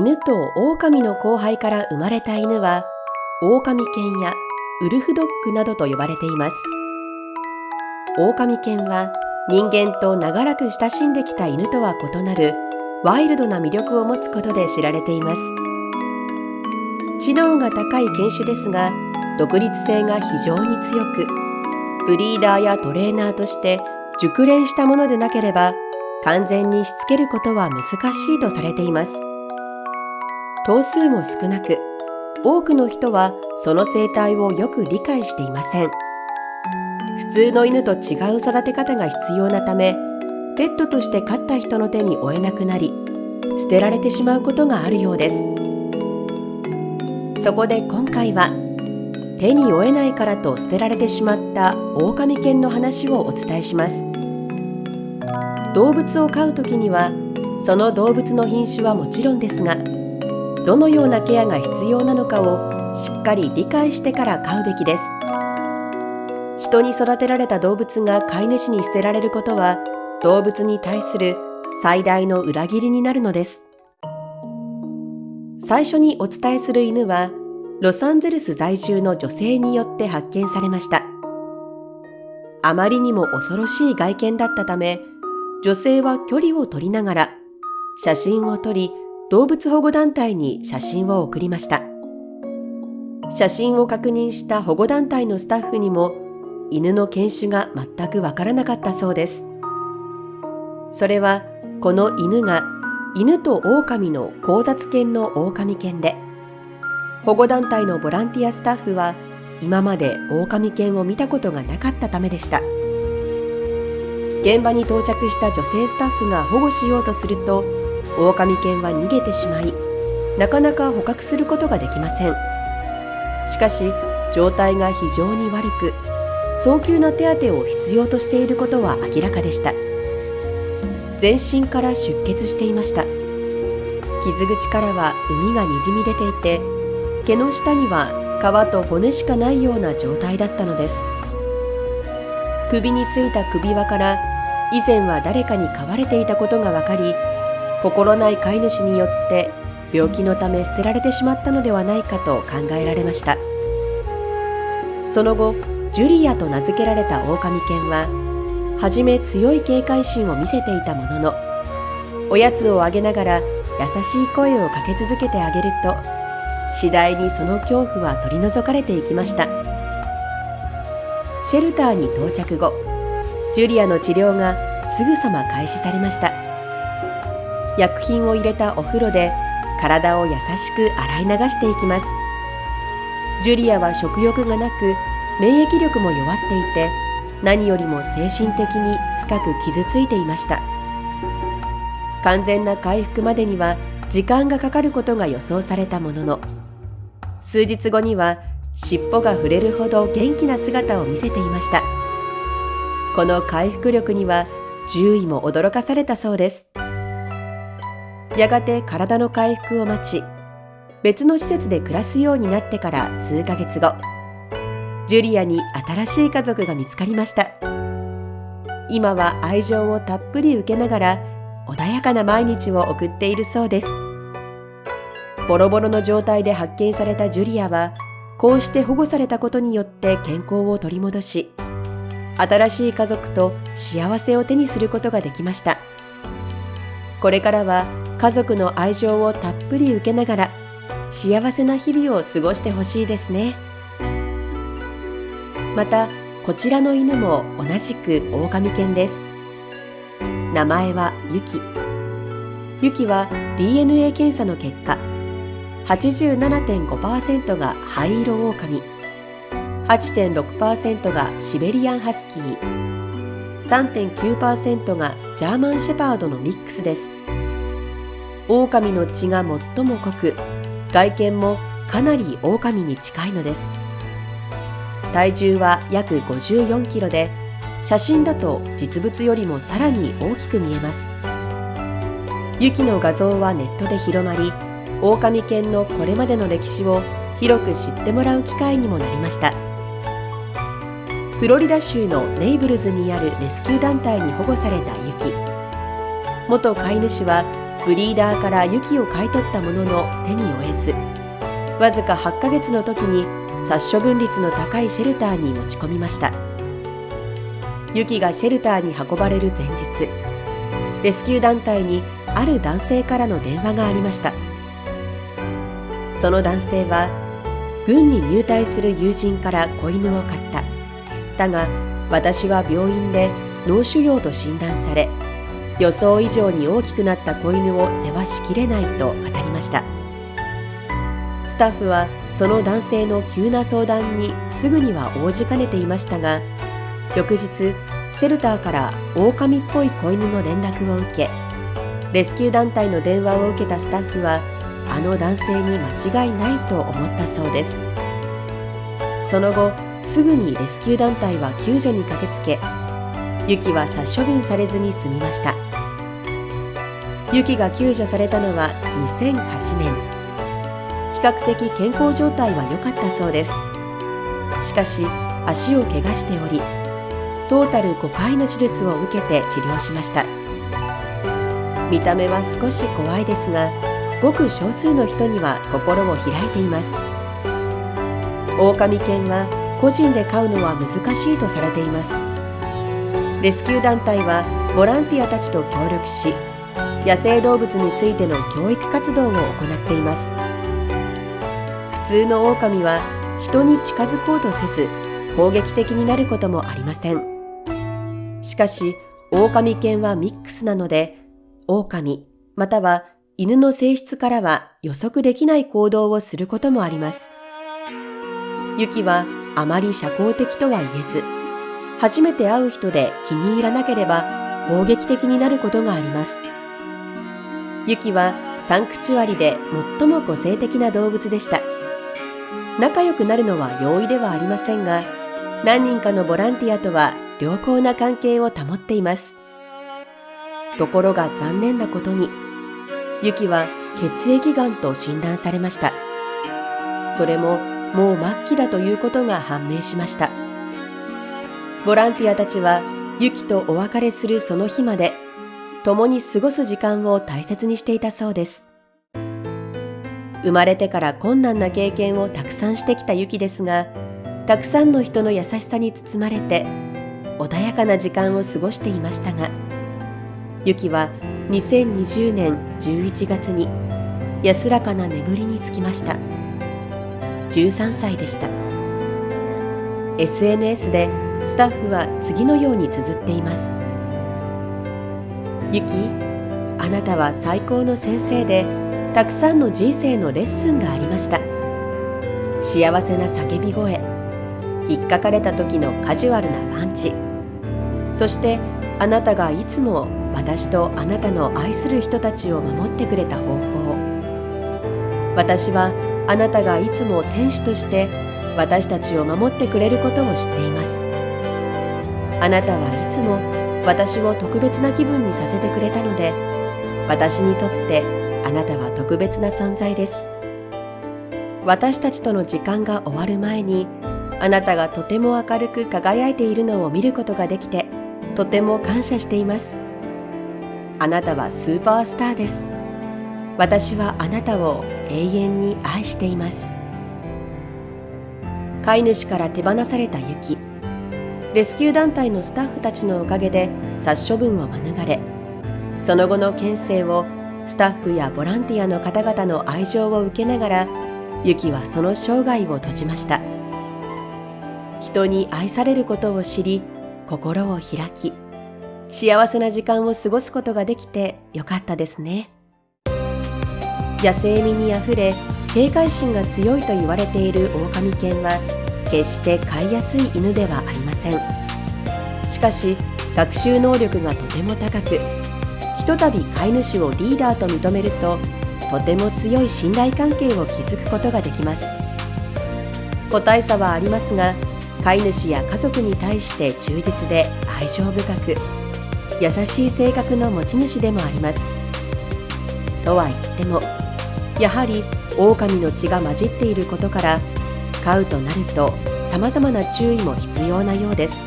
犬と狼の交配から生まれた犬は、狼犬やウルフドッグなどと呼ばれています。狼犬は人間と長らく親しんできた犬とは異なるワイルドな魅力を持つことで知られています。知能が高い犬種ですが、独立性が非常に強く、ブリーダーやトレーナーとして熟練したものでなければ完全にしつけることは難しいとされています。頭数も少なく、多くの人はその生態をよく理解していません。普通の犬と違う育て方が必要なため、ペットとして飼った人の手に負えなくなり、捨てられてしまうことがあるようです。そこで今回は、手に負えないからと捨てられてしまった狼犬の話をお伝えします。動物を飼うときには、その動物の品種はもちろんですが、どのようなケアが必要なのかをしっかり理解してから飼うべきです。人に育てられた動物が飼い主に捨てられることは、動物に対する最大の裏切りになるのです。最初にお伝えする犬は、ロサンゼルス在住の女性によって発見されました。あまりにも恐ろしい外見だったため、女性は距離を取りながら写真を撮り、動物保護団体に写真を送りました。写真を確認した保護団体のスタッフにも、犬の犬種が全くわからなかったそうです。それは、この犬が犬と狼の交雑犬の狼犬で、保護団体のボランティアスタッフは今まで狼犬を見たことがなかったためでした。現場に到着した女性スタッフが保護しようとすると、狼犬は逃げてしまい、なかなか捕獲することができません。しかし、状態が非常に悪く、早急な手当てを必要としていることは明らかでした。全身から出血していました。傷口からは膿がにじみ出ていて、毛の下には皮と骨しかないような状態だったのです。首についた首輪から以前は誰かに飼われていたことが分かり、心ない飼い主によって病気のため捨てられてしまったのではないかと考えられました。その後、ジュリアと名付けられた狼犬は、はじめ強い警戒心を見せていたものの、おやつをあげながら優しい声をかけ続けてあげると、次第にその恐怖は取り除かれていきました。シェルターに到着後、ジュリアの治療がすぐさま開始されました。薬品を入れたお風呂で体を優しく洗い流していきます。ジュリアは食欲がなく、免疫力も弱っていて、何よりも精神的に深く傷ついていました。完全な回復までには時間がかかることが予想されたものの、数日後には尻尾が触れるほど元気な姿を見せていました。この回復力には獣医も驚かされたそうです。やがて体の回復を待ち、別の施設で暮らすようになってから数ヶ月後、ジュリアに新しい家族が見つかりました。今は愛情をたっぷり受けながら穏やかな毎日を送っているそうです。ボロボロの状態で発見されたジュリアは、こうして保護されたことによって健康を取り戻し、新しい家族と幸せを手にすることができました。これからは家族の愛情をたっぷり受けながら幸せな日々を過ごしてほしいですね。また、こちらの犬も同じく狼犬です。名前はユキ。ユキは DNA 検査の結果、87.5% が灰色狼、8.6% がシベリアンハスキー、3.9% がジャーマンシェパードのミックスです。狼の血が最も濃く、外見もかなり狼に近いのです。体重は約54キロで、写真だと実物よりもさらに大きく見えます。ユキの画像はネットで広まり、狼犬のこれまでの歴史を広く知ってもらう機会にもなりました。フロリダ州のネイブルズにあるレスキュー団体に保護されたユキ。元飼い主はブリーダーからユキを買い取ったものの手に負えず、わずか8ヶ月の時に殺処分率の高いシェルターに持ち込みました。ユキがシェルターに運ばれる前日、レスキュー団体にある男性からの電話がありました。その男性は、軍に入隊する友人から子犬を買った。だが、私は病院で脳腫瘍と診断され、予想以上に大きくなった子犬を世話しきれないと語りました。スタッフはその男性の急な相談にすぐには応じかねていましたが、翌日、シェルターから狼っぽい子犬の連絡を受け、レスキュー団体の電話を受けたスタッフは、あの男性に間違いないと思ったそうです。その後、すぐにレスキュー団体は救助に駆けつけ、ユキは殺処分されずに済みました。ユキが救助されたのは2008年。比較的健康状態は良かったそうです。しかし、足を怪我しており、トータル5回の手術を受けて治療しました。見た目は少し怖いですが、ごく少数の人には心を開いています。狼犬は個人で飼うのは難しいとされています。レスキュー団体はボランティアたちと協力し、野生動物についての教育活動を行っています。普通の狼は人に近づこうとせず、攻撃的になることもありません。しかし、狼犬はミックスなので、狼または犬の性質からは予測できない行動をすることもあります。ユキはあまり社交的とは言えず、初めて会う人で気に入らなければ攻撃的になることがあります。ユキはサンクチュアリで最も個性的な動物でした。仲良くなるのは容易ではありませんが、何人かのボランティアとは良好な関係を保っています。ところが残念なことに、ユキは血液がんと診断されました。それももう末期だということが判明しました。ボランティアたちはユキとお別れするその日まで、共に過ごす時間を大切にしていたそうです。生まれてから困難な経験をたくさんしてきたユキですが、たくさんの人の優しさに包まれて、穏やかな時間を過ごしていましたが、ユキは2020年11月に安らかな眠りにつきました。13歳でした。SNS でスタッフは次のように綴っています。ユキ、あなたは最高の先生で、たくさんの人生のレッスンがありました。幸せな叫び声、引っかかれた時のカジュアルなパンチ、そしてあなたがいつも私とあなたの愛する人たちを守ってくれた方法。私はあなたがいつも天使として私たちを守ってくれることを知っています。あなたはいつも私を特別な気分にさせてくれたので、私にとってあなたは特別な存在です。私たちとの時間が終わる前に、あなたがとても明るく輝いているのを見ることができて、とても感謝しています。あなたはスーパースターです。私はあなたを永遠に愛しています。飼い主から手放されたユキ。レスキュー団体のスタッフたちのおかげで殺処分を免れ、その後の県政をスタッフやボランティアの方々の愛情を受けながら、ユキはその生涯を閉じました。人に愛されることを知り、心を開き、幸せな時間を過ごすことができてよかったですね。野生味にあふれ、警戒心が強いと言われている狼犬は、決して飼いやすい犬ではありません。しかし、学習能力がとても高く、ひとたび飼い主をリーダーと認めると、とても強い信頼関係を築くことができます。個体差はありますが、飼い主や家族に対して忠実で愛情深く、優しい性格の持ち主でもあります。とは言っても、やはり狼の血が混じっていることから、飼うとなると様々な注意も必要なようです。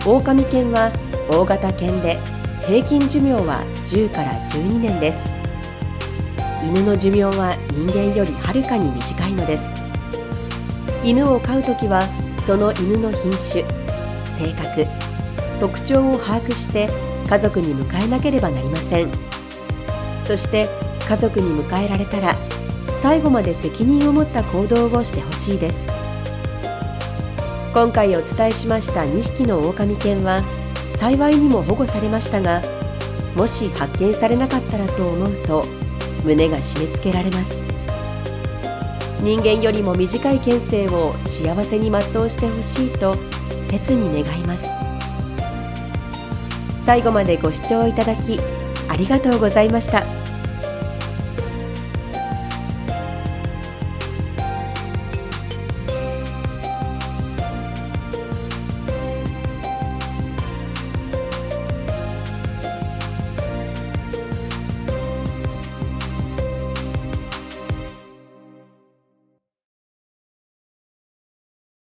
狼犬は大型犬で平均寿命は10から12年です。犬の寿命は人間よりはるかに短いのです。犬を飼うときは、その犬の品種、性格、特徴を把握して家族に迎えなければなりません。そして家族に迎えられたら、最後まで責任を持った行動をしてほしいです。今回お伝えしました2匹の狼犬は幸いにも保護されましたが、もし発見されなかったらと思うと胸が締め付けられます。人間よりも短い犬生を幸せに全うしてほしいと切に願います。最後までご視聴いただきありがとうございました。